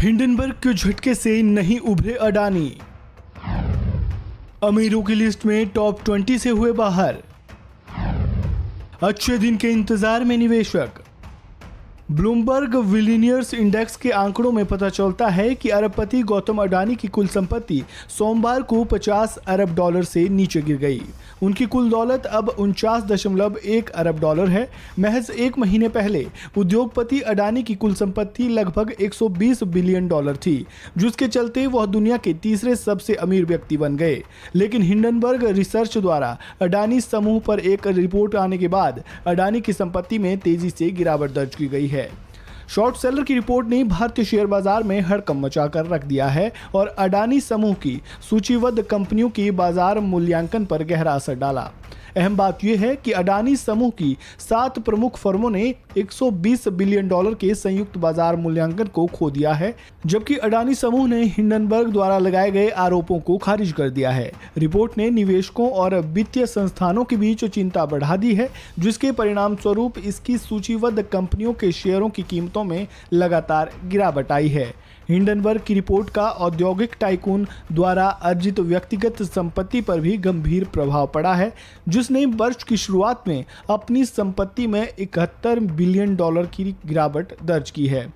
Hindenburg के झटके से नहीं उभरे अडानी। अमीरों की लिस्ट में टॉप 20 से हुए बाहर। अच्छे दिन के इंतजार में निवेशक। ब्लूमबर्ग बिलियनियर्स इंडेक्स के आंकड़ों में पता चलता है कि अरबपति गौतम अडानी की कुल संपत्ति सोमवार को 50 अरब डॉलर से नीचे गिर गई। उनकी कुल दौलत अब 49.1 अरब डॉलर है। महज एक महीने पहले उद्योगपति अडानी की कुल संपत्ति लगभग 120 बिलियन डॉलर थी, जिसके चलते वह दुनिया के तीसरे सबसे अमीर व्यक्ति बन गए। लेकिन हिंडनबर्ग रिसर्च द्वारा अडानी समूह पर एक रिपोर्ट आने के बाद अडानी की संपत्ति में तेजी से गिरावट दर्ज की गई है। शॉर्ट सेलर की रिपोर्ट ने भारतीय शेयर बाजार में हड़कंप मचाकर रख दिया है और अडानी समूह की सूचीबद्ध कंपनियों की बाजार मूल्यांकन पर गहरा असर डाला। अहम बात यह है कि अडानी समूह की 7 प्रमुख फर्मों ने 120 बिलियन डॉलर के संयुक्त बाजार मूल्यांकन को खो दिया है, जबकि अडानी समूह ने हिंडनबर्ग द्वारा लगाए गए आरोपों को खारिज कर दिया है। रिपोर्ट ने निवेशकों और वित्तीय संस्थानों के बीच चिंता बढ़ा दी है, जिसके परिणाम स्वरूप इसकी सूचीबद्ध कंपनियों के शेयरों की कीमतों में लगातार गिरावट आई है। हिंडनबर्ग की रिपोर्ट का औद्योगिक टाइकून द्वारा अर्जित व्यक्तिगत संपत्ति पर भी गंभीर प्रभाव पड़ा है, जिसने वर्ष की शुरुआत में अपनी संपत्ति में 71 बिलियन डॉलर की गिरावट दर्ज की है।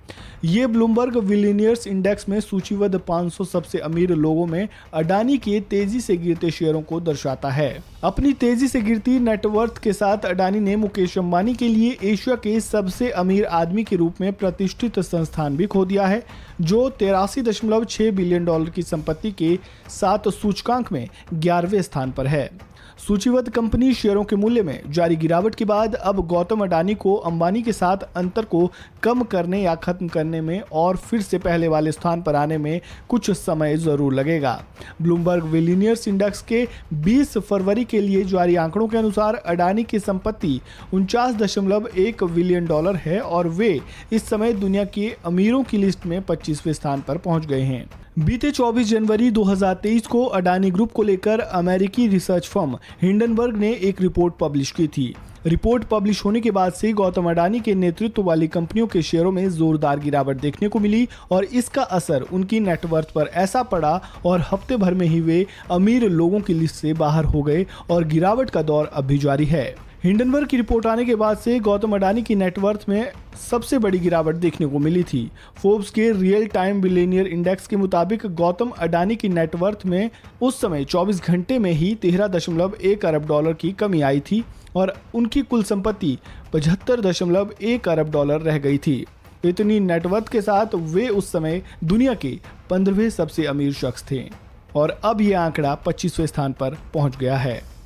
ये ब्लूमबर्ग बिलियनियर्स इंडेक्स में सूचीबद्ध 500 सबसे अमीर लोगों में अडानी के तेजी से गिरते शेयरों को दर्शाता है। अपनी तेजी से गिरती नेटवर्थ के साथ अडानी ने मुकेश अंबानी के लिए एशिया के सबसे अमीर आदमी के रूप में प्रतिष्ठित संस्थान भी खो दिया है, जो 83.6 बिलियन डॉलर की संपत्ति के साथ सूचकांक में 11वें स्थान पर है। सूचीबद्ध कंपनी शेयरों के मूल्य में जारी गिरावट के बाद अब गौतम अडानी को अंबानी के साथ अंतर को कम करने या खत्म करने में और फिर से पहले वाले स्थान पर आने में कुछ समय जरूर लगेगा। ब्लूमबर्ग बिलियनियर्स इंडेक्स के 20 फरवरी के लिए जारी आंकड़ों के अनुसार अडानी की संपत्ति 49.1 बिलियन डॉलर है और वे इस समय दुनिया के अमीरों की लिस्ट में 25वें स्थान पर पहुंच गए हैं। बीते 24 जनवरी 2023 को अडानी ग्रुप को लेकर अमेरिकी रिसर्च फर्म हिंडनबर्ग ने एक रिपोर्ट पब्लिश की थी। रिपोर्ट पब्लिश होने के बाद से गौतम अडानी के नेतृत्व वाली कंपनियों के शेयरों में जोरदार गिरावट देखने को मिली और इसका असर उनकी नेटवर्थ पर ऐसा पड़ा और हफ्ते भर में ही वे अमीर लोगों की लिस्ट से बाहर हो गए और गिरावट का दौर अब भी जारी है। हिंडनबर्ग की रिपोर्ट आने के बाद से गौतम अडानी की नेटवर्थ में सबसे बड़ी गिरावट देखने को मिली थी। फोर्ब्स के रियल टाइम बिलियनियर इंडेक्स के मुताबिक गौतम अडानी की नेटवर्थ में उस समय 24 घंटे में ही 13.1 अरब डॉलर की कमी आई थी और उनकी कुल संपत्ति 75.1 अरब डॉलर रह गई थी। इतनी नेटवर्थ के साथ वे उस समय दुनिया के 15वें सबसे अमीर शख्स थे और अब यह आंकड़ा 25वें स्थान पर पहुंच गया है।